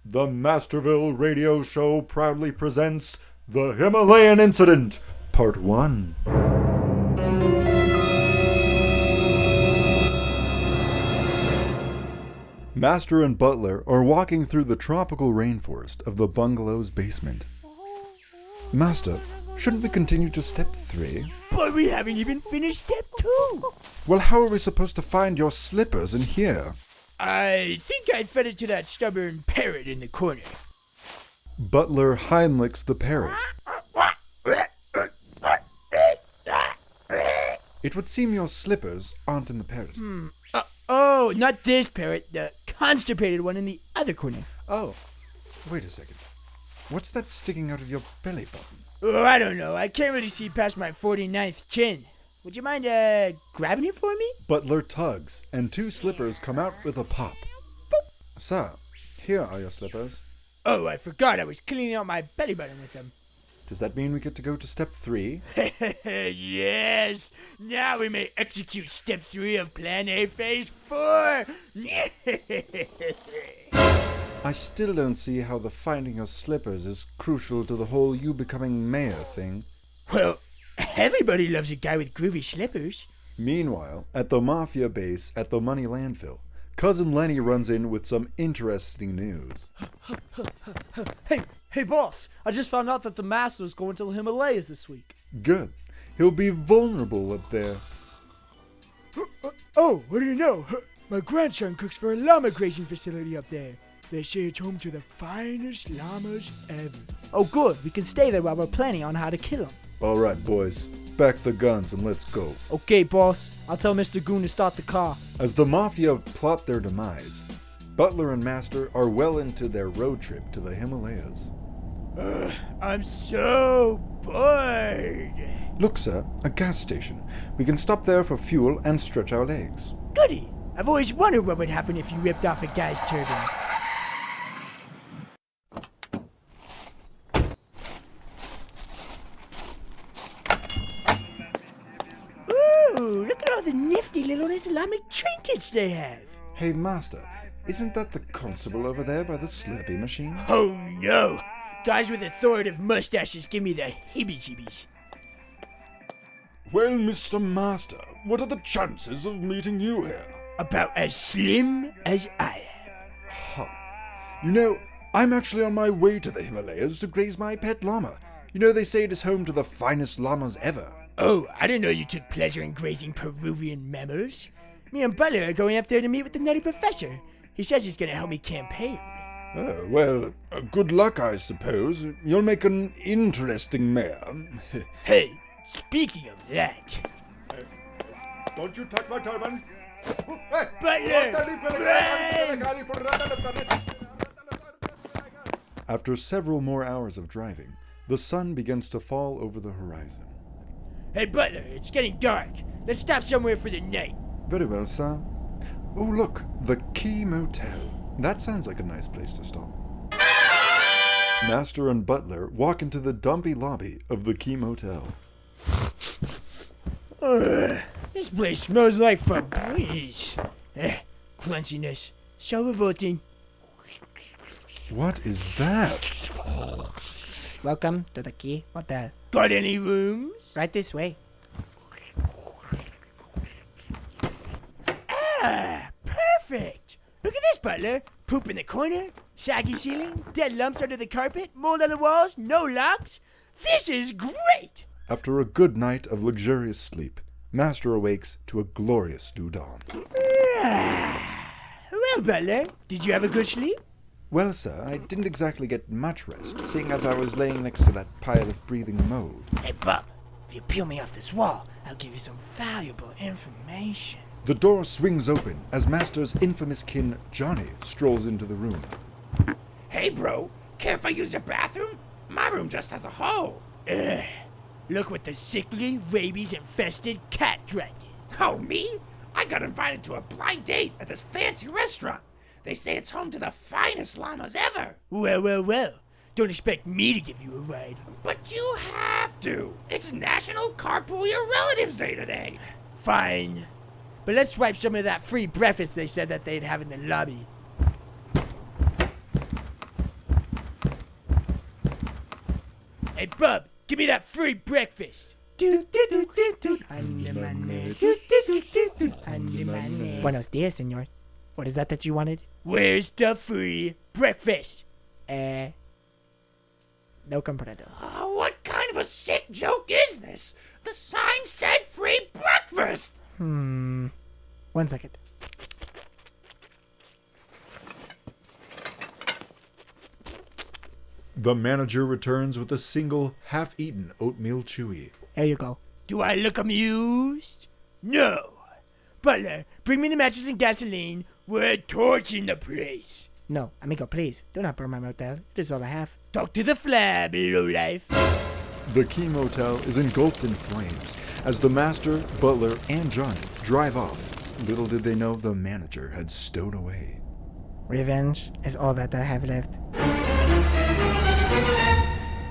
The Masterville Radio Show proudly presents The Himalayan Incident, Part 1. Master and Butler are walking through the tropical rainforest of the bungalow's basement. Master, shouldn't we continue to step 3? But we haven't even finished step 2. Well, how are we supposed to find your slippers in here? I think I fed it to that stubborn parrot in the corner. Butler Heinlichs the parrot. It would seem your slippers aren't in the parrot. Oh, not this parrot, the constipated one in the other corner. Oh, wait a second. What's that sticking out of your belly button? Oh, I don't know. I can't really see past my 49th chin. Would you mind, grabbing it for me? Butler tugs, and 2 slippers come out with a pop. Boop. Sir, here are your slippers. Oh, I forgot I was cleaning out my belly button with them. Does that mean we get to go to step 3? Yes! Now we may execute step 3 of Plan A Phase 4! I still don't see how the finding your slippers is crucial to the whole you becoming mayor thing. Well, everybody loves a guy with groovy slippers. Meanwhile, at the Mafia base at the Money Landfill, Cousin Lenny runs in with some interesting news. Hey boss, I just found out that the Master's going to the Himalayas this week. Good. He'll be vulnerable up there. Oh, what do you know? My grandson cooks for a llama grazing facility up there. They say it's home to the finest llamas ever. Oh good, we can stay there while we're planning on how to kill him. All right, boys. Back the guns and let's go. Okay boss, I'll tell Mr. Goon to start the car. As the Mafia plot their demise, Butler and Master are well into their road trip to the Himalayas. I'm so bored. Look, sir, a gas station. We can stop there for fuel and stretch our legs. Goody! I've always wondered what would happen if you ripped off a gas turbine. Ooh, look at all the nifty little Islamic trinkets they have. Hey, Master, isn't that the constable over there by the Slurpee machine? Oh no! Guys with authoritative mustaches give me the heebie-jeebies. Well, Mr. Master, what are the chances of meeting you here? About as slim as I am. Ha. You know, I'm actually on my way to the Himalayas to graze my pet llama. You know, they say it is home to the finest llamas ever. Oh, I didn't know you took pleasure in grazing Peruvian mammals. Me and Butler are going up there to meet with the nutty professor. He says he's gonna help me campaign. Oh, well, good luck, I suppose. You'll make an interesting mayor. Hey, speaking of that... Don't you touch my turban! Butler! Run! After several more hours of driving, the sun begins to fall over the horizon. Hey, Butler, it's getting dark. Let's stop somewhere for the night. Very well, sir. Oh, look, the Key Motel. That sounds like a nice place to stop. Master and Butler walk into the dumpy lobby of the Key Motel. This place smells like Febreze. Clunciness. So revolting. What is that? Welcome to the Key Motel. Got any rooms? Right this way. Ah, perfect. Look at this, Butler. Poop in the corner, saggy ceiling, dead lumps under the carpet, mold on the walls, no locks. This is great. After a good night of luxurious sleep, Master awakes to a glorious new dawn. Well, Butler, did you have a good sleep? Well, sir, I didn't exactly get much rest, seeing as I was laying next to that pile of breathing mold. Hey, Bub, if you peel me off this wall, I'll give you some valuable information. The door swings open as Master's infamous kin, Johnny, strolls into the room. Hey, bro, care if I use your bathroom? My room just has a hole. Look what the sickly, rabies-infested cat dragged in. Oh, me? I got invited to a blind date at this fancy restaurant. They say it's home to the finest llamas ever. Well. Don't expect me to give you a ride. But you have to. It's National Carpool Your Relatives Day today. Fine. But let's swipe some of that free breakfast they said that they'd have in the lobby. Hey, bub, give me that free breakfast. Buenos dias, senor. What is that you wanted? Where's the free breakfast? No comprendo. Oh, what kind of a sick joke is this? The sign said free breakfast! 1 second. The manager returns with a single half-eaten oatmeal chewy. Here you go. Do I look amused? No. Butler, bring me the matches and gasoline. We're torching the place. No, amigo, please. Do not burn my motel. It is all I have. Talk to the flab, lowlife. The Key Motel is engulfed in flames as the master, butler, and Johnny drive off. Little did they know the manager had stowed away. Revenge is all that I have left.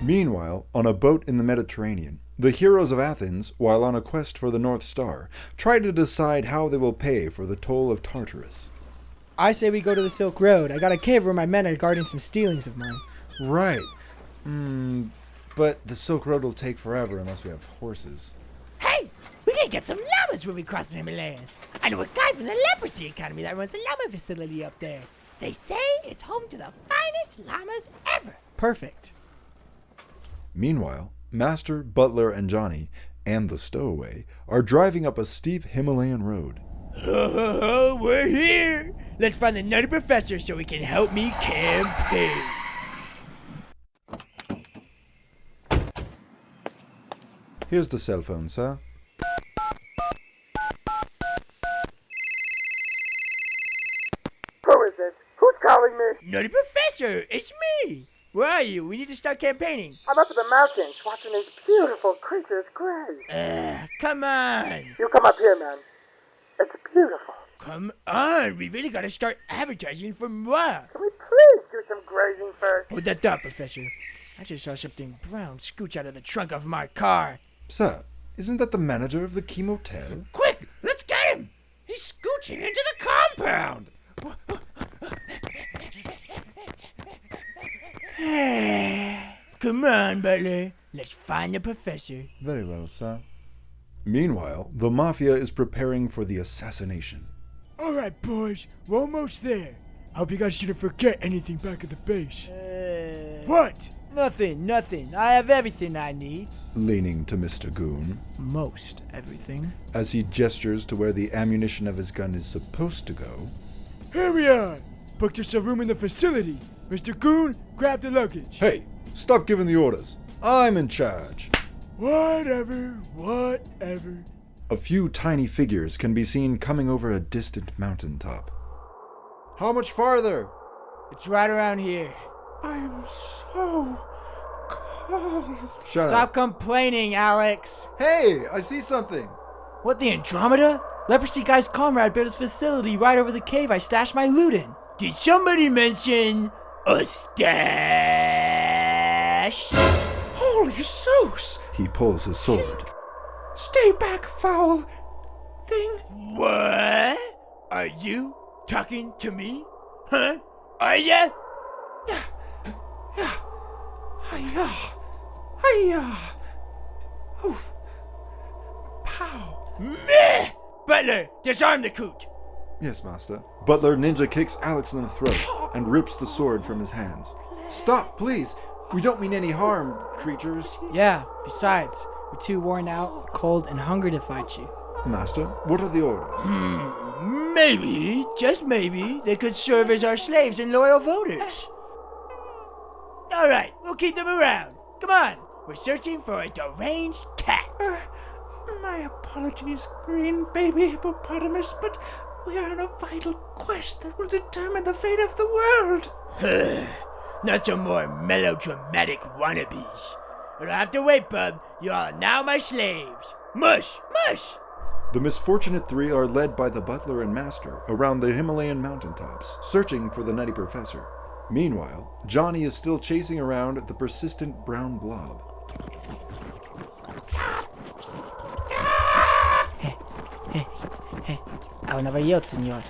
Meanwhile, on a boat in the Mediterranean, the heroes of Athens, while on a quest for the North Star, try to decide how they will pay for the toll of Tartarus. I say we go to the Silk Road. I got a cave where my men are guarding some stealings of mine. Right. But the Silk Road will take forever unless we have horses. Hey, we can get some llamas when we cross the Himalayas. I know a guy from the Leprosy Academy that runs a llama facility up there. They say it's home to the finest llamas ever. Perfect. Meanwhile, Master, Butler, and Johnny, and the stowaway, are driving up a steep Himalayan road. We're here. Let's find the Nutty Professor so he can help me campaign. Here's the cell phone, sir. Who is it? Who's calling me? Nutty Professor, it's me. Where are you? We need to start campaigning. I'm up in the mountains watching these beautiful creatures graze. Come on. You come up here, man. It's beautiful. Come on. We really got to start advertising for moi. Can we please do some grazing first? Hold that thought, Professor. I just saw something brown scooch out of the trunk of my car. Sir, isn't that the manager of the Key Motel? Quick, let's get him! He's scooching into the compound! Come on, Butler. Let's find the professor. Very well, sir. Meanwhile, the Mafia is preparing for the assassination. All right, boys. We're almost there. I hope you guys shouldn't forget anything back at the base. What? Nothing. I have everything I need. Leaning to Mr. Goon, Most everything. as he gestures to where the ammunition of his gun is supposed to go. Here we are. Book yourself room in the facility. Mr. Goon, grab the luggage. Hey, stop giving the orders. I'm in charge. Whatever. A few tiny figures can be seen coming over a distant mountaintop. How much farther? It's right around here. I'm so cold. Shut Stop up. complaining, Alex. Hey, I see something. What, the Andromeda? Leprosy guy's comrade built his facility right over the cave I stashed my loot in. Did somebody mention a stash? Holy Zeus! He pulls his sword. Stay back, foul thing! What? Are you talking to me? Huh? Are ya? Oof. Pow. Meh! Butler, disarm the coot. Yes, master. Butler ninja kicks Alex in the throat and rips the sword from his hands. Stop, please. We don't mean any harm, creatures. Yeah, besides, we're too worn out, cold, and hungry to fight you. Master, what are the orders? Maybe, just maybe, they could serve as our slaves and loyal voters. All right, we'll keep them around. Come on, we're searching for a deranged cat. My apologies, green baby hippopotamus, but we are on a vital quest that will determine the fate of the world. Not some more melodramatic wannabes. You'll have to wait, bub. You all are now my slaves. Mush, mush! The misfortunate three are led by the butler and master around the Himalayan mountaintops, searching for the Nutty Professor. Meanwhile, Johnny is still chasing around the persistent brown blob. I will never yield, senor.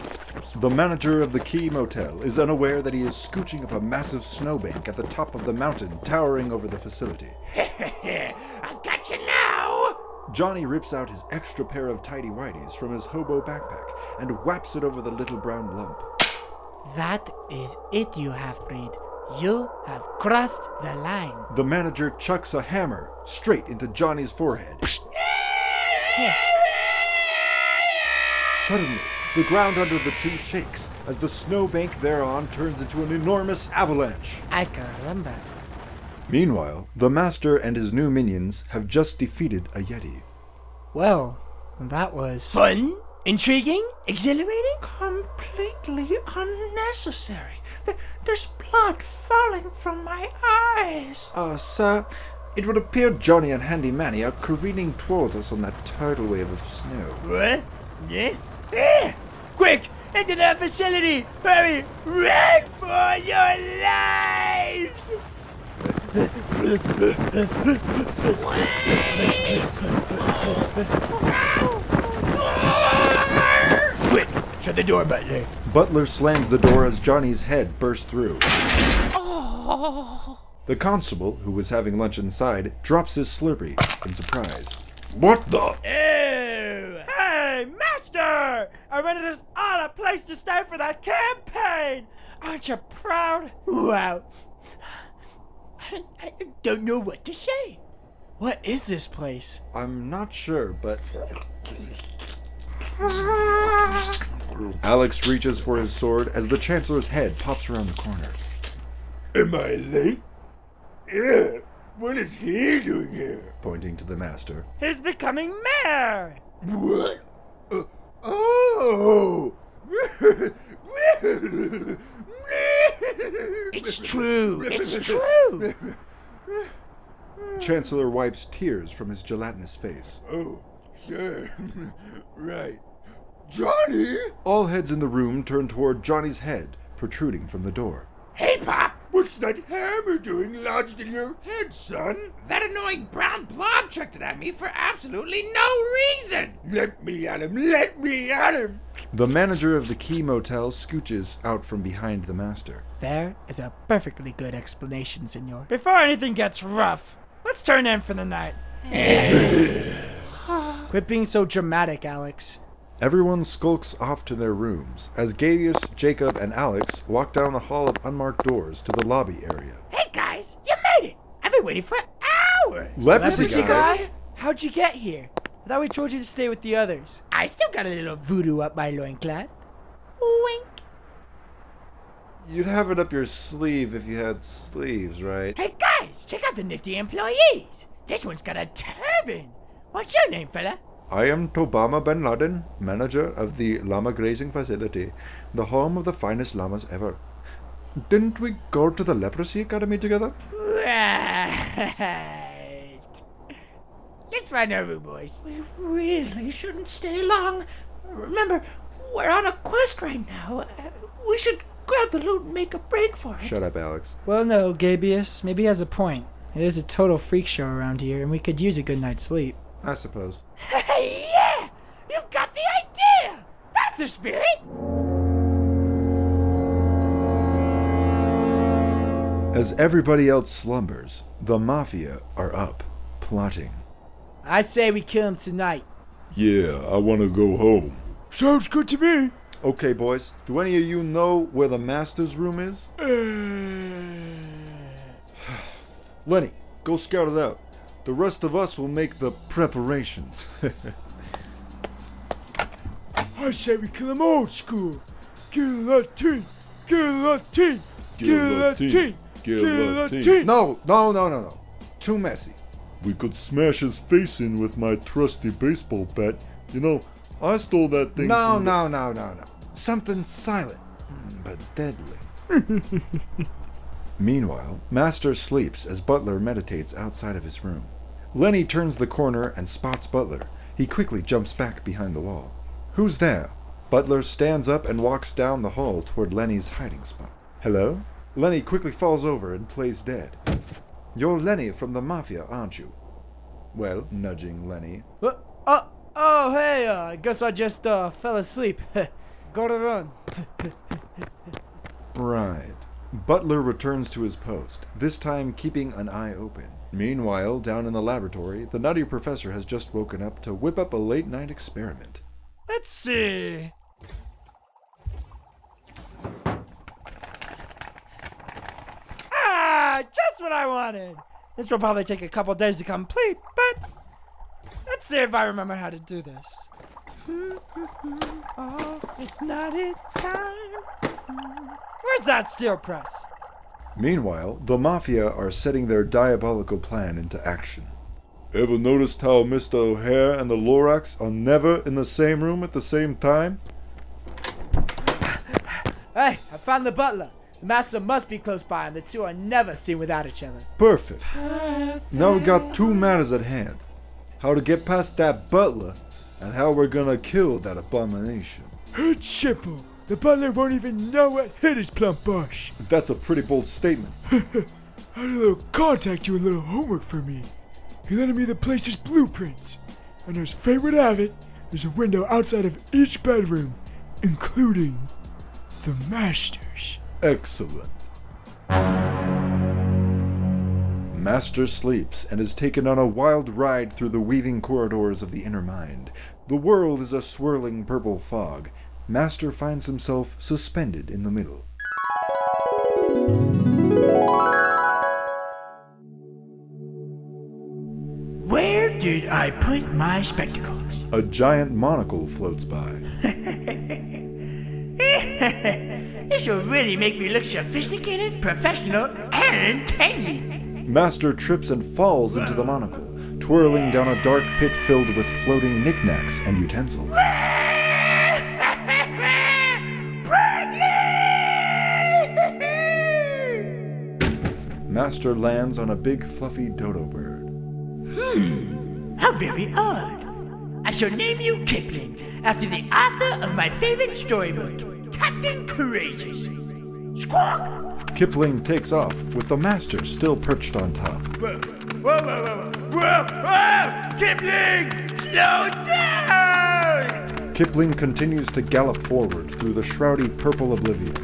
The manager of the Key Motel is unaware that he is scooching up a massive snowbank at the top of the mountain towering over the facility. I got you now! Johnny rips out his extra pair of tighty-whities from his hobo backpack and whaps it over the little brown lump. That is it, you half-breed. You have crossed the line. The manager chucks a hammer straight into Johnny's forehead. Suddenly, the ground under the two shakes as the snowbank thereon turns into an enormous avalanche. Ay caramba. Meanwhile, the master and his new minions have just defeated a Yeti. Well, that was... Fun? Intriguing? Exhilarating? Completely unnecessary. There's blood falling from my eyes. Sir, it would appear Johnny and Handy Manny are careening towards us on that tidal wave of snow. What? Yeah? Quick! Into that facility! Hurry! Run for your lives! Quick! Shut the door, Butler. Butler slams the door as Johnny's head bursts through. The constable, who was having lunch inside, drops his Slurpee in surprise. What the? Oh, hey, Master! I rented us all a place to stay for that campaign! Aren't you proud? Wow. I don't know what to say. What is this place? I'm not sure, but... Alex reaches for his sword as the Chancellor's head pops around the corner. Am I late? Yeah. What is he doing here? Pointing to the master. He's becoming mayor! What? Oh! It's true. It's true. Chancellor wipes tears from his gelatinous face. Oh, sure. Right. Johnny? All heads in the room turn toward Johnny's head, protruding from the door. Hey, Pop! What's that hammer doing lodged in your head, son? That annoying brown blob chucked it at me for absolutely no reason. Let me at him! Let me at him! The manager of the Key Motel scooches out from behind the master. There is a perfectly good explanation, senor. Before anything gets rough, let's turn in for the night. Quit being so dramatic, Alex. Everyone skulks off to their rooms as Gavius, Jacob, and Alex walk down the hall of unmarked doors to the lobby area. Hey, guys! You made it! I've been waiting for hours! Leprosy guy? How'd you get here? I thought we told you to stay with the others. I still got a little voodoo up my loincloth. Wink. You'd have it up your sleeve if you had sleeves, right? Hey, guys! Check out the nifty employees! This one's got a turban! What's your name, fella? I am Tobama Ben Laden, manager of the llama grazing facility, the home of the finest llamas ever. Didn't we go to the leprosy academy together? Right. Let's find our room, boys. We really shouldn't stay long. Remember, we're on a quest right now. We should grab the loot and make a break for it. Shut up, Alex. Well, no, Gabius. Maybe he has a point. It is a total freak show around here, and we could use a good night's sleep. I suppose. Yeah! You've got the idea! That's the spirit! As everybody else slumbers, the Mafia are up, plotting. I say we kill him tonight. Yeah, I want to go home. Sounds good to me. Okay, boys, do any of you know where the master's room is? Lenny, go scout it out. The rest of us will make the preparations. I say we kill him old school. Guillotine! Guillotine! Guillotine! Guillotine! No. Too messy. We could smash his face in with my trusty baseball bat. You know, I stole that thing. No. Something silent, but deadly. Meanwhile, Master sleeps as Butler meditates outside of his room. Lenny turns the corner and spots Butler. He quickly jumps back behind the wall. Who's there? Butler stands up and walks down the hall toward Lenny's hiding spot. Hello? Lenny quickly falls over and plays dead. You're Lenny from the Mafia, aren't you? Well, nudging Lenny. Hey, I guess I just fell asleep. Gotta run. Right. Butler returns to his post, this time keeping an eye open. Meanwhile, down in the laboratory, the nutty professor has just woken up to whip up a late-night experiment. Let's see. Just what I wanted. This will probably take a couple days to complete, but let's see if I remember how to do this. Oh, it's not it time. Where's that steel press? Meanwhile, the Mafia are setting their diabolical plan into action. Ever noticed how Mr. O'Hare and the Lorax are never in the same room at the same time? Hey, I found the butler. The master must be close by, and the two are never seen without each other. Perfect. Now we got two matters at hand. How to get past that butler, and how we're gonna kill that abomination. It's simple. The butler won't even know what hit his plump bush. That's a pretty bold statement. I had a little contact you, a little homework for me. He lended me the place's blueprints. And as fate would have it, there's a window outside of each bedroom, including the master's. Excellent. Master sleeps and is taken on a wild ride through the weaving corridors of the inner mind. The world is a swirling purple fog. Master finds himself suspended in the middle. Where did I put my spectacles? A giant monocle floats by. This will really make me look sophisticated, professional, and tangy. Master trips and falls into the monocle, twirling down a dark pit filled with floating knickknacks and utensils. Master lands on a big fluffy dodo bird. How very odd. I shall name you Kipling, after the author of my favorite storybook, Captain Courageous. Squawk! Kipling takes off, with the master still perched on top. Whoa, whoa, whoa, whoa, whoa, whoa! Kipling, slow down! Kipling continues to gallop forward through the shroudy purple oblivion.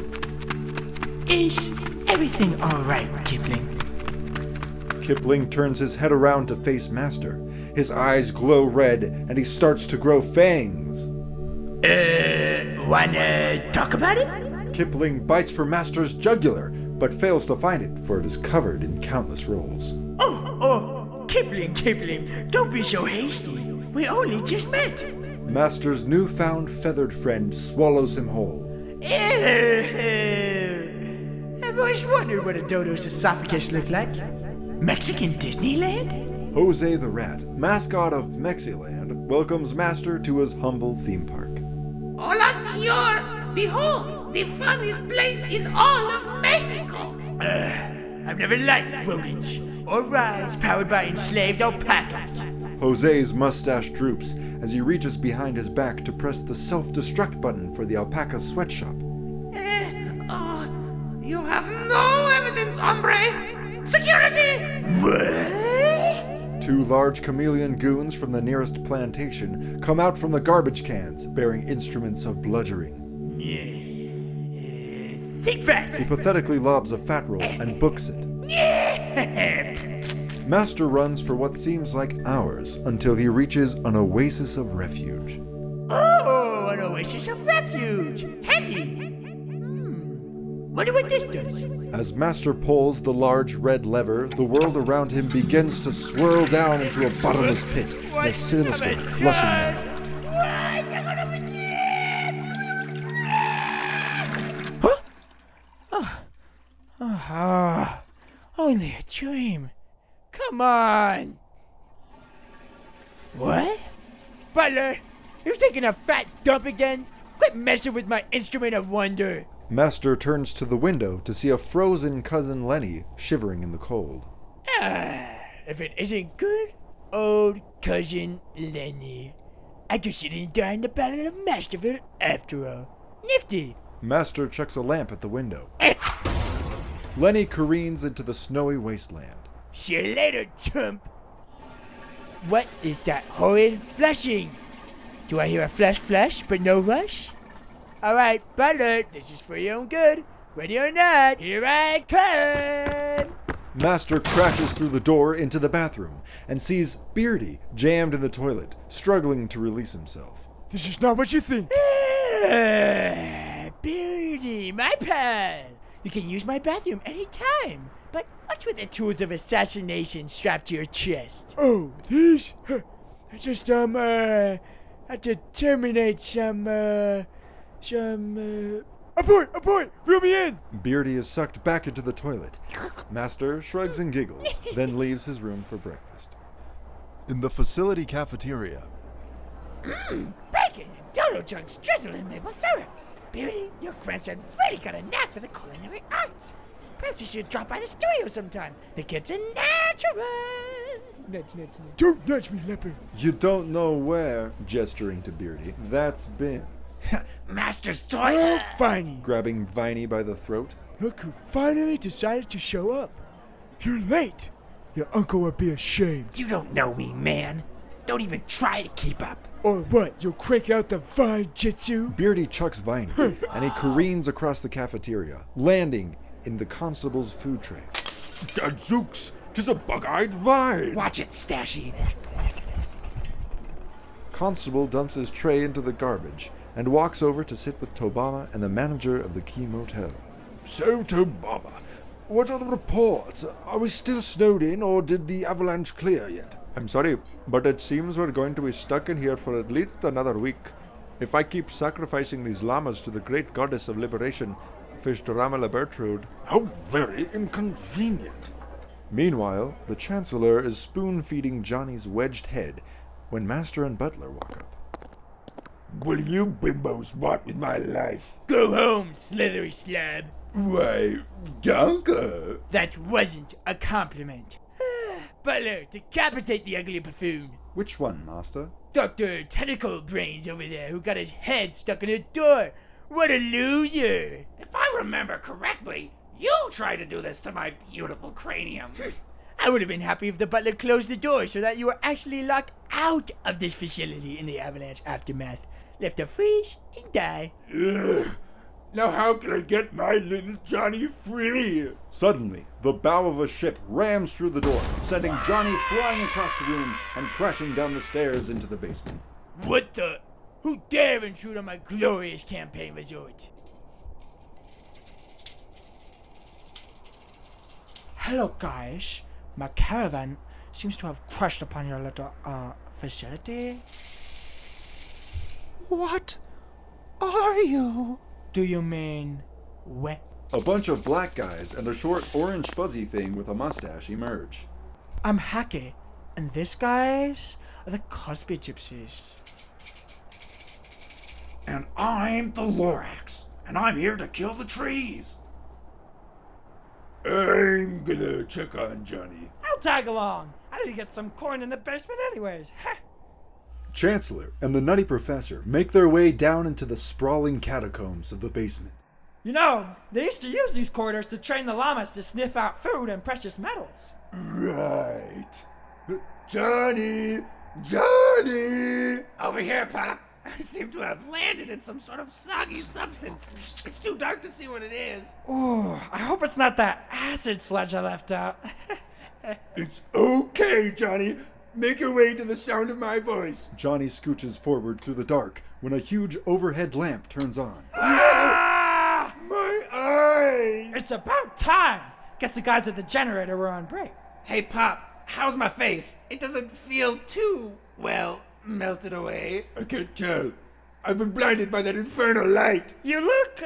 Is everything all right, Kipling? Kipling turns his head around to face Master. His eyes glow red, and he starts to grow fangs. Wanna talk about it? Kipling bites for Master's jugular, but fails to find it, for it is covered in countless rolls. Oh, Kipling, don't be so hasty. We only just met. Master's newfound feathered friend swallows him whole. I've always wondered what a dodo's esophagus looked like. Mexican Disneyland? Jose the Rat, mascot of Mexiland, welcomes Master to his humble theme park. Hola, señor! Behold, the funniest place in all of Mexico! I've never liked rodents or rides powered by enslaved alpacas. Jose's mustache droops as he reaches behind his back to press the self-destruct button for the alpaca sweatshop. You have no evidence, hombre! Security! What? Two large chameleon goons from the nearest plantation come out from the garbage cans, bearing instruments of bludgeoning. Think fast! He pathetically lobs a fat roll and books it. Master runs for what seems like hours until he reaches an oasis of refuge. Oh, an oasis of refuge! Handy! Wonder what this does. As Master pulls the large red lever, the world around him begins to swirl down into a bottomless pit in a sinister, flushing manner. Huh? Only a dream. Come on. What? Butler, you're taking a fat dump again? Quit messing with my instrument of wonder. Master turns to the window to see a frozen cousin Lenny shivering in the cold. If it isn't good old cousin Lenny. I guess you didn't die in the Battle of Masterville after all. Nifty. Master checks a lamp at the window. Lenny careens into the snowy wasteland. See you later, chump. What is that horrid flashing? Do I hear a flash but no rush? All right, Butler, this is for your own good. Ready or not, here I come. Master crashes through the door into the bathroom and sees Beardy jammed in the toilet, struggling to release himself. This is not what you think. Beardy, my pal. You can use my bathroom anytime. But what's with the tools of assassination strapped to your chest? Oh, these? I just, had to terminate some. Abort! Reel me in! Beardy is sucked back into the toilet. Master shrugs and giggles, then leaves his room for breakfast. In the facility cafeteria, Bacon and dodo chunks drizzled in maple syrup. Beardy, your grandson really got a knack for the culinary arts. Perhaps you should drop by the studio sometime. The kid's a natural. Nudge. Don't nudge me, leopard. you don't know where, gesturing to Beardy, that's been. Master's Oh, toilet. Viney. Grabbing Viney by the throat. Look who finally decided to show up. You're late. Your uncle would be ashamed. You don't know me, man. Don't even try to keep up. Or what, you'll crank out the Vine Jitsu? Beardy chucks Viney, and he careens across the cafeteria, landing in the constable's food tray. Gadzooks, 'tis a bug-eyed vine! Watch it, Stashy. Constable dumps his tray into the garbage and walks over to sit with Tobama and the manager of the Key Motel. So, Tobama, what are the reports? Are we still snowed in, or did the avalanche clear yet? I'm sorry, but it seems we're going to be stuck in here for at least another week. If I keep sacrificing these llamas to the great goddess of liberation, Fishtaramala Bertrude. How very inconvenient. Meanwhile, the Chancellor is spoon-feeding Johnny's wedged head when Master and Butler walk up. What do you bimbos want with my life? Go home, slithery slab. Why, danke. That wasn't a compliment. Butler, decapitate the ugly buffoon. Which one, Master? Dr. Tentacle Brains over there who got his head stuck in a door. What a loser. If I remember correctly, you tried to do this to my beautiful cranium. I would have been happy if the butler closed the door so that you were actually locked out of this facility in the avalanche aftermath. Left to freeze and die. Now how can I get my little Johnny free? Suddenly, the bow of a ship rams through the door, sending Johnny flying across the room and crashing down the stairs into the basement. What the? Who dare intrude on my glorious campaign resort? Hello, guys. My caravan seems to have crashed upon your little, facility. What are you? Do you mean wet? A bunch of black guys and a short orange fuzzy thing with a mustache emerge. I'm Hacky, and these guys are the Cosby Gypsies. And I'm the Lorax, and I'm here to kill the trees. I'm gonna check on Johnny. I'll tag along. I need to get some corn in the basement anyways. Chancellor and the Nutty Professor make their way down into the sprawling catacombs of the basement. You know, they used to use these corridors to train the llamas to sniff out food and precious metals. Right. Johnny! Johnny! Over here, Pop. I seem to have landed in some sort of soggy substance. It's too dark to see what it is. Ooh, I hope it's not that acid sludge I left out. It's okay, Johnny. Make your way to the sound of my voice. Johnny scooches forward through the dark when a huge overhead lamp turns on. Ah! My eye! It's about time. Guess the guys at the generator were on break. Hey, Pop, how's my face? It doesn't feel too, well, melted away. I can't tell. I've been blinded by that infernal light. You look,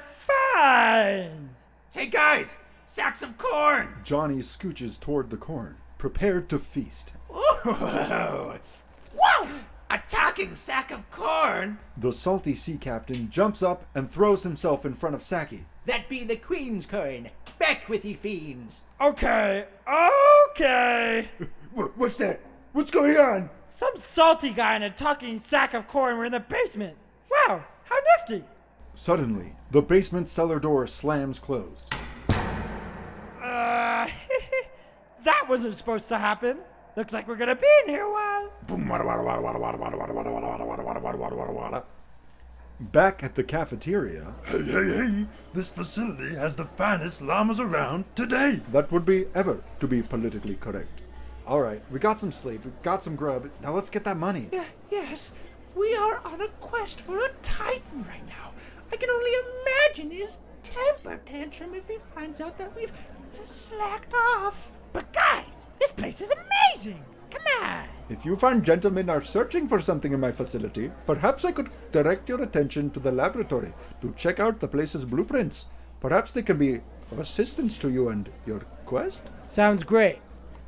fine. Hey, guys, sacks of corn. Johnny scooches toward the corn, prepared to feast. Whoa! Whoa! A talking sack of corn? The salty sea captain jumps up and throws himself in front of Saki. That be the Queen's coin. Back with ye fiends. Okay. What's that? What's going on? Some salty guy and a talking sack of corn were in the basement. Wow, how nifty. Suddenly, the basement cellar door slams closed. That wasn't supposed to happen. Looks like we're gonna be in here a while. Back at the cafeteria, Hey, this facility has the finest llamas around today. that would be ever to be politically correct. All right, we got some sleep, we got some grub. Now let's get that money. Yes, we are on a quest for a titan right now. I can only imagine his temper tantrum if he finds out that we've slacked off. But guys, this place is amazing. Come on. If you fine gentlemen are searching for something in my facility, perhaps I could direct your attention to the laboratory to check out the place's blueprints. Perhaps they can be of assistance to you and your quest. Sounds great.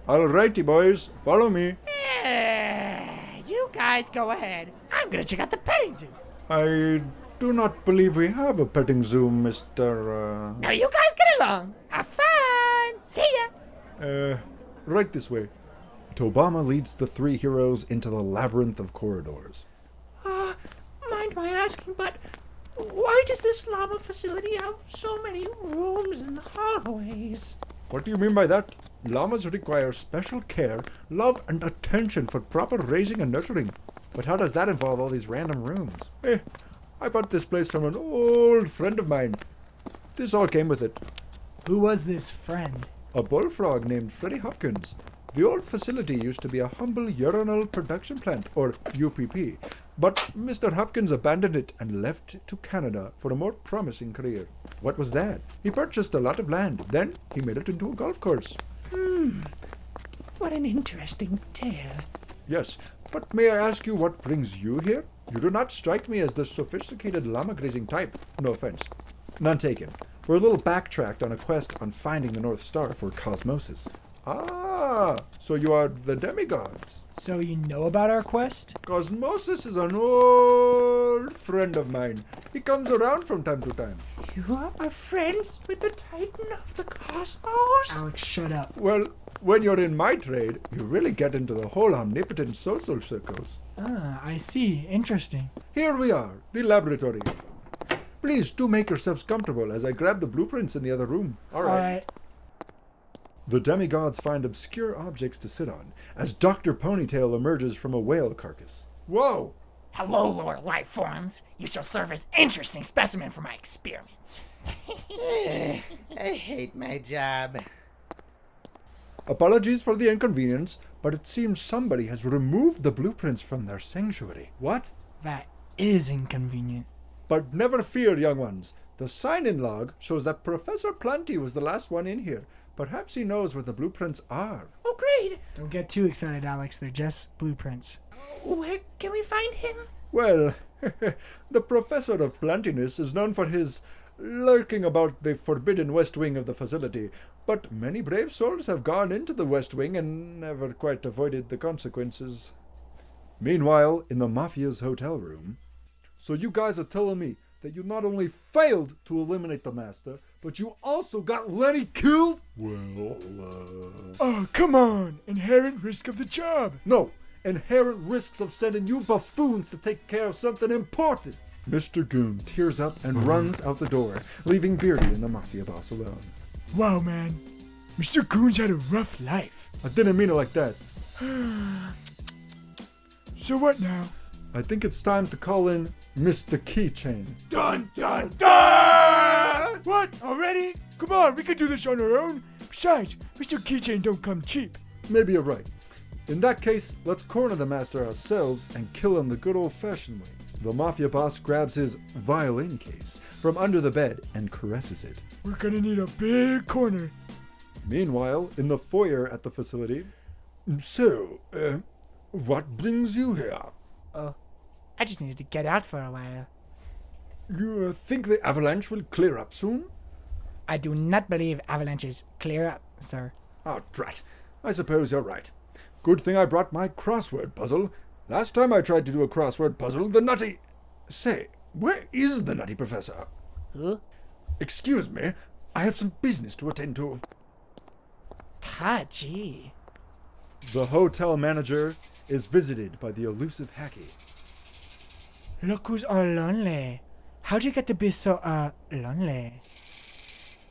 Alrighty, boys, follow me. You guys go ahead. I'm gonna check out the petting zoo. I do not believe we have a petting zoo, Mr. Now you guys get along. Have fun. See ya. Right this way. Tobama leads the three heroes into the labyrinth of corridors. Mind my asking, but why does this llama facility have so many rooms and hallways? What do you mean by that? Llamas require special care, love, and attention for proper raising and nurturing. But how does that involve all these random rooms? I bought this place from an old friend of mine. This all came with it. Who was this friend? A bullfrog named Freddie Hopkins. The old facility used to be a humble urinal production plant, or UPP, but Mr. Hopkins abandoned it and left to Canada for a more promising career. What was that? He purchased a lot of land, then he made it into a golf course. What an interesting tale. Yes, but may I ask you what brings you here? You do not strike me as the sophisticated llama grazing type. No offense. None taken. We're a little backtracked on a quest on finding the North Star for Cosmosis. Ah, so you are the demigods. So you know about our quest? Cosmosis is an old friend of mine. He comes around from time to time. You are friends with the Titan of the Cosmos? Alex, shut up. Well, when you're in my trade, you really get into the whole omnipotent social circles. Ah, I see. Interesting. Here we are, the laboratory. Please do make yourselves comfortable as I grab the blueprints in the other room. All right. The demigods find obscure objects to sit on as Dr. Ponytail emerges from a whale carcass. Whoa! Hello, lower life forms. You shall serve as interesting specimen for my experiments. I hate my job. Apologies for the inconvenience, but it seems somebody has removed the blueprints from their sanctuary. What? That is inconvenient. But never fear, young ones. The sign-in log shows that Professor Planty was the last one in here. Perhaps he knows where the blueprints are. Oh, great! Don't get too excited, Alex. They're just blueprints. Where can we find him? Well, the Professor of Plantiness is known for his lurking about the forbidden West Wing of the facility, but many brave souls have gone into the West Wing and never quite avoided the consequences. Meanwhile, in the Mafia's hotel room... So you guys are telling me that you not only failed to eliminate the Master, but you also got Lenny killed? Well, Oh, come on! Inherent risk of the job! No! Inherent risks of sending you buffoons to take care of something important! Mr. Goon tears up and runs out the door, leaving Beardy and the Mafia boss alone. Wow, man. Mr. Goon's had a rough life. I didn't mean it like that. So what now? I think it's time to call in Mr. Keychain. Dun dun dun! What? Already? Come on, we can do this on our own. Besides, Mr. Keychain don't come cheap. Maybe you're right. In that case, let's corner the Master ourselves and kill him the good old-fashioned way. The Mafia boss grabs his violin case from under the bed and caresses it. We're gonna need a big corner. Meanwhile, in the foyer at the facility... So, what brings you here? I just needed to get out for a while. You think the avalanche will clear up soon? I do not believe avalanches clear up, sir. Oh, drat. I suppose you're right. Good thing I brought my crossword puzzle. Last time I tried to do a crossword puzzle, the nutty... Say, where is the nutty professor? Huh? Excuse me, I have some business to attend to. Gee. The hotel manager is visited by the elusive Hacky. Look who's all lonely. How'd you get to be so, lonely?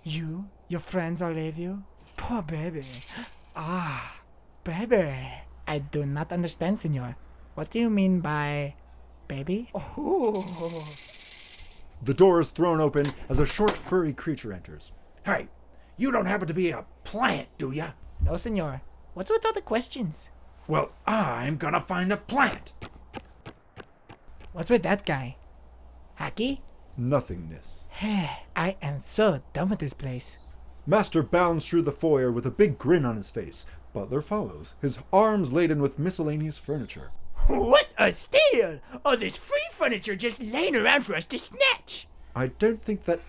You? Your friends all leave you? Poor baby. Ah, baby. I do not understand, senor. What do you mean by baby? Oh, The door is thrown open as a short, furry creature enters. Hey, you don't happen to be a plant, do ya? No, senor. What's with all the questions? Well, I'm gonna find a plant. What's with that guy? Hacky? Nothingness. I am so done with this place. Master bounds through the foyer with a big grin on his face. Butler follows, his arms laden with miscellaneous furniture. What a steal! All this free furniture just laying around for us to snatch. I don't think that...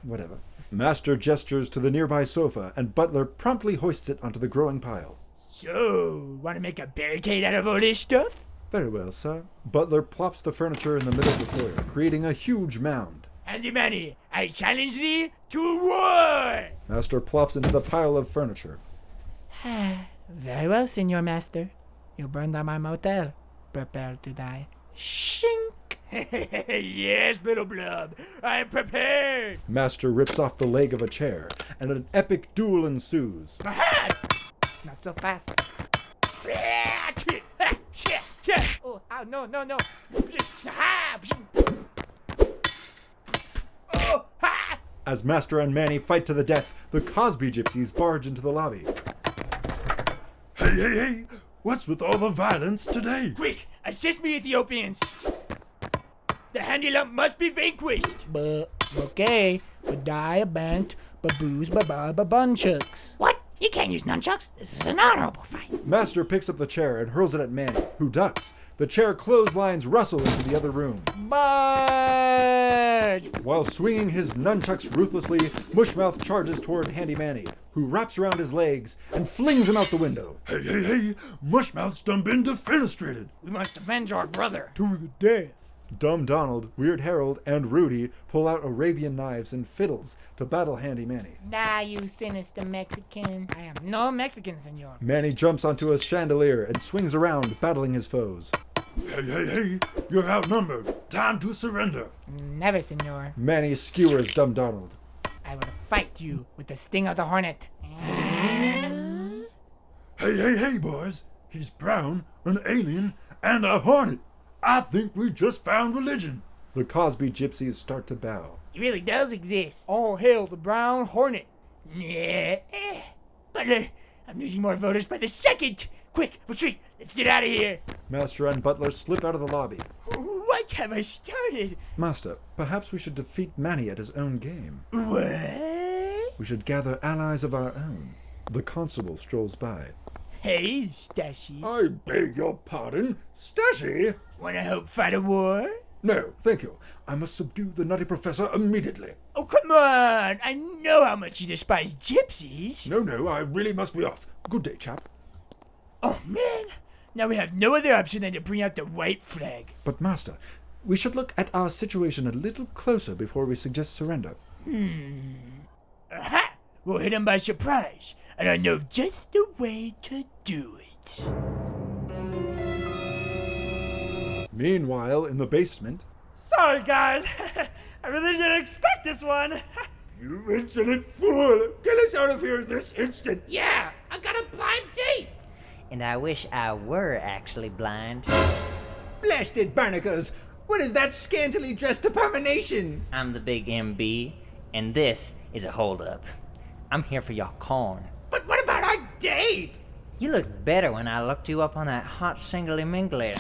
whatever. Master gestures to the nearby sofa, and Butler promptly hoists it onto the growing pile. So, want to make a barricade out of all this stuff? Very well, sir. Butler plops the furniture in the middle of the foyer, creating a huge mound. Handy Manny, I challenge thee to war! Master plops into the pile of furniture. Very well, senor master. You burned down my motel. Prepare to die. Shink! Yes, little blub, I am prepared. Master rips off the leg of a chair, and an epic duel ensues. Not so fast. Oh, ow, no. As Master and Manny fight to the death, the Cosby gypsies barge into the lobby. Hey, what's with all the violence today? Quick, assist me, Ethiopians. The handy lump must be vanquished. Okay, but die a bant, baboos, babunchucks. What? You can't use nunchucks. This is an honorable fight. Master picks up the chair and hurls it at Manny, who ducks. The chair clotheslines Russell into the other room. Budge! While swinging his nunchucks ruthlessly, Mushmouth charges toward Handy Manny, who wraps around his legs and flings him out the window. Hey, Mushmouth's done been defenestrated. We must avenge our brother. To the death. Dumb Donald, Weird Harold, and Rudy pull out Arabian knives and fiddles to battle Handy Manny. Nah, you sinister Mexican. I am no Mexican, senor. Manny jumps onto a chandelier and swings around, battling his foes. Hey, you're outnumbered. Time to surrender. Never, senor. Manny skewers Dumb Donald. I will fight you with the sting of the hornet. Hey, boys. He's brown, an alien, and a hornet. I think we just found religion. The Cosby gypsies start to bow. He really does exist. All hail the brown hornet. Yeah. Butler, I'm losing more voters by the second. Quick, retreat. Let's get out of here. Master and Butler slip out of the lobby. What have I started? Master, perhaps we should defeat Manny at his own game. What? We should gather allies of our own. The constable strolls by. Hey, Stashy. I beg your pardon, Stashy? Wanna help fight a war? No, thank you. I must subdue the nutty professor immediately. Oh, come on. I know how much you despise gypsies. No, I really must be off. Good day, chap. Oh, man. Now we have no other option than to bring out the white flag. But, Master, we should look at our situation a little closer before we suggest surrender. Aha! We'll hit him by surprise, and I know just the way to do it. Meanwhile, in the basement... Sorry, guys. I really didn't expect this one. You insolent fool! Get us out of here this instant! Yeah, I got a blind date. And I wish I were actually blind. Blasted barnacles! What is that scantily dressed abomination? I'm the big MB, and this is a holdup. I'm here for your corn. But what about our date? You looked better when I looked you up on that hot singly mingler.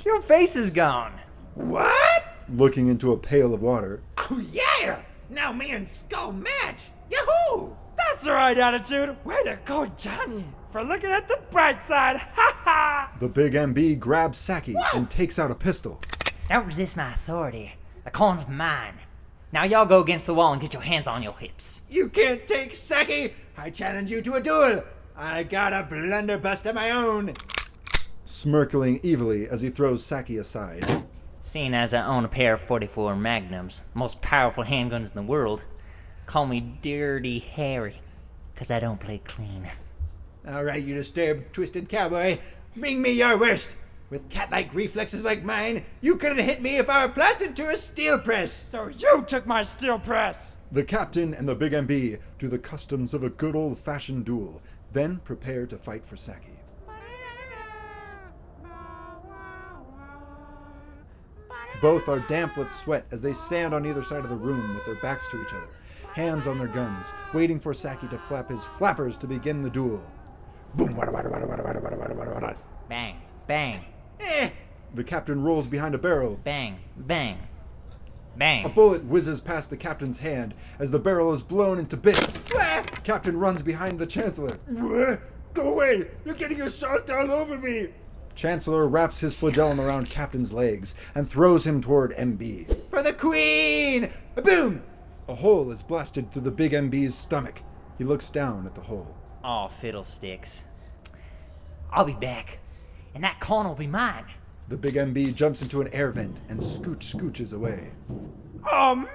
Your face is gone. What? Looking into a pail of water. Oh yeah! Now me and Skull match! Yahoo! That's the right attitude. Way to go, Johnny. For looking at the bright side. Ha ha! The big MB grabs Saki and takes out a pistol. Don't resist my authority. The corn's mine. Now y'all go against the wall and get your hands on your hips. You can't take Saki! I challenge you to a duel! I got a blunderbuss of my own! Smirkling evilly as he throws Saki aside. Seeing as I own a pair of 44 Magnums, most powerful handguns in the world, call me Dirty Harry, 'cause I don't play clean. Alright, you disturbed, twisted cowboy. Bring me your worst! With cat-like reflexes like mine, you couldn't hit me if I were plastered to a steel press! So you took my steel press. The captain and the big MB do the customs of a good old-fashioned duel, then prepare to fight for Saki. Both are damp with sweat as they stand on either side of the room with their backs to each other, hands on their guns, waiting for Saki to flap his flappers to begin the duel. Boom! Bang, bang, The captain rolls behind a barrel. bang, bang, A bang. bullet whizzes past the captain's hand as the barrel is blown into bits. Captain runs behind the Chancellor. Go away! You're getting your salt all over me! Chancellor wraps his flagellum around Captain's legs and throws him toward MB. For the Queen! Boom! A hole is blasted through the big MB's stomach. He looks down at the hole. Oh, fiddlesticks. I'll be back, and that corn will be mine. The big MB jumps into an air vent and scooches away. Oh man!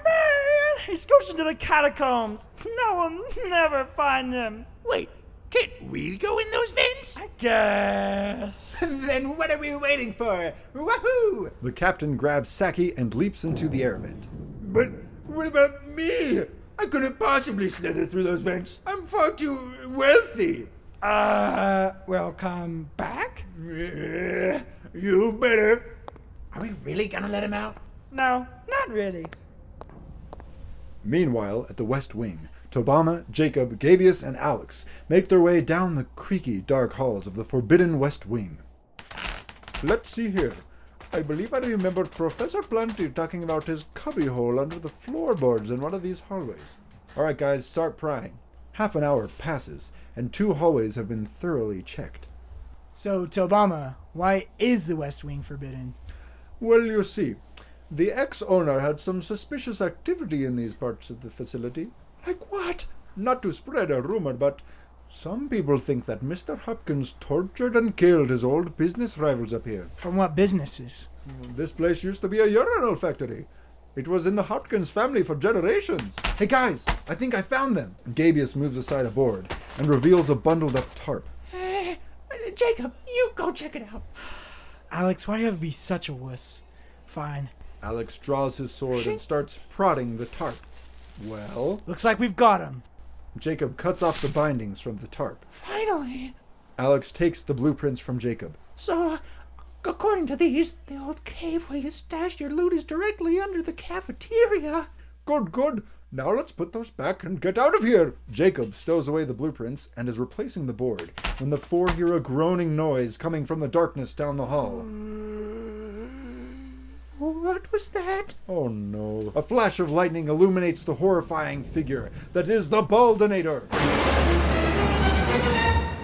He scooched into the catacombs. No one will never find him. Wait, can't we go in those vents? I guess. Then what are we waiting for? Wahoo! The captain grabs Saki and leaps into the air vent. But what about me? I couldn't possibly slither through those vents. I'm far too wealthy. Welcome back? You better. Are we really gonna let him out? No, not really. Meanwhile, at the West Wing, Tobama, Jacob, Gabius, and Alex make their way down the creaky, dark halls of the forbidden West Wing. Let's see here. I believe I remember Professor Planty talking about his cubbyhole under the floorboards in one of these hallways. All right, guys, start prying. Half an hour passes, and 2 hallways have been thoroughly checked. So, Tobama, why is the West Wing forbidden? Well, you see, the ex-owner had some suspicious activity in these parts of the facility. Like what? Not to spread a rumor, but some people think that Mr. Hopkins tortured and killed his old business rivals up here. From what businesses? This place used to be a urinal factory. It was in the Hopkins family for generations. Hey guys, I think I found them. Gabius moves aside a board and reveals a bundled up tarp. Jacob, you go check it out. Alex, why do you have to be such a wuss? Fine. Alex draws his sword and starts prodding the tarp. Well, Looks like we've got him. Jacob cuts off the bindings from the tarp. Finally. Alex takes the blueprints from Jacob. So, according to these, the old cave where you stashed your loot is directly under the cafeteria. Good. Now let's put those back and get out of here. Jacob stows away the blueprints and is replacing the board when the 4 hear a groaning noise coming from the darkness down the hall. What was that? Oh no. A flash of lightning illuminates the horrifying figure that is the Baldinator.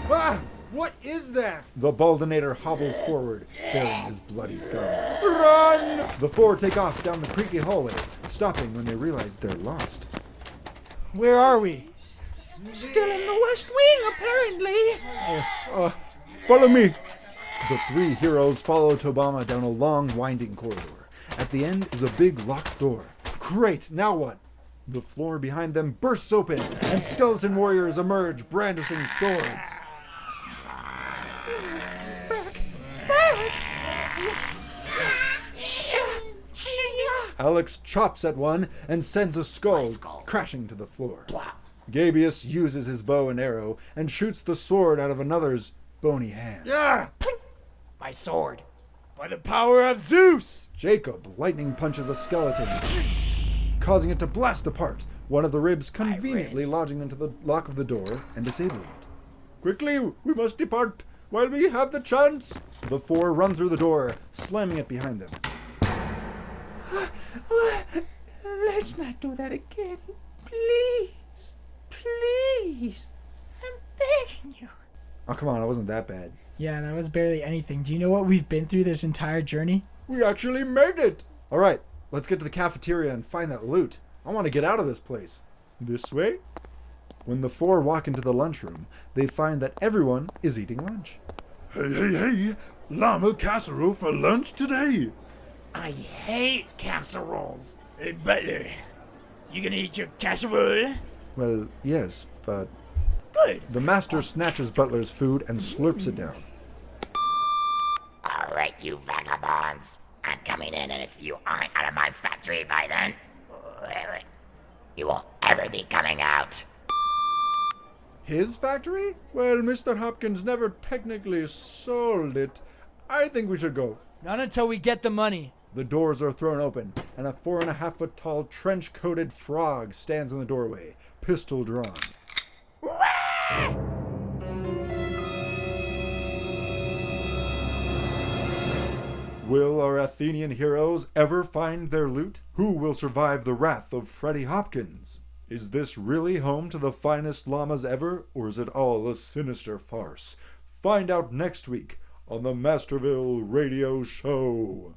Ah! What is that? The Baldinator hobbles forward, bearing his bloody gums. Run! The 4 take off down the creaky hallway, stopping when they realize they're lost. Where are we? Still in the West Wing, apparently. Follow me! The 3 heroes follow Tobama down a long, winding corridor. At the end is a big locked door. Great, now what? The floor behind them bursts open, and skeleton warriors emerge, brandishing swords. Alex chops at one and sends a skull crashing to the floor. Gabius uses his bow and arrow and shoots the sword out of another's bony hand. Yeah! My sword. By the power of Zeus! Jacob lightning punches a skeleton, causing it to blast apart, one of the ribs conveniently lodging into the lock of the door and disabling it. Quickly, we must depart while we have the chance. The 4 run through the door, slamming it behind them. Let's not do that again. Please. Please. I'm begging you. Oh, come on, it wasn't that bad. Yeah, that was barely anything. Do you know what we've been through this entire journey? We actually made it! Alright, let's get to the cafeteria and find that loot. I want to get out of this place. This way? When the 4 walk into the lunchroom, they find that everyone is eating lunch. Hey, llama casserole for lunch today. I hate casseroles. Hey, Butler, you gonna eat your casserole? Well, yes, but... Good. The master snatches Butler's food and slurps it down. All right, you vagabonds. I'm coming in, and if you aren't out of my factory by then, you won't ever be coming out. His factory? Well, Mr. Hopkins never technically sold it. I think we should go. Not until we get the money. The doors are thrown open, and a 4.5-foot tall, trench-coated frog stands in the doorway, pistol drawn. Will our Athenian heroes ever find their loot? Who will survive the wrath of Freddie Hopkins? Is this really home to the finest llamas ever, or is it all a sinister farce? Find out next week on the Masterville Radio Show.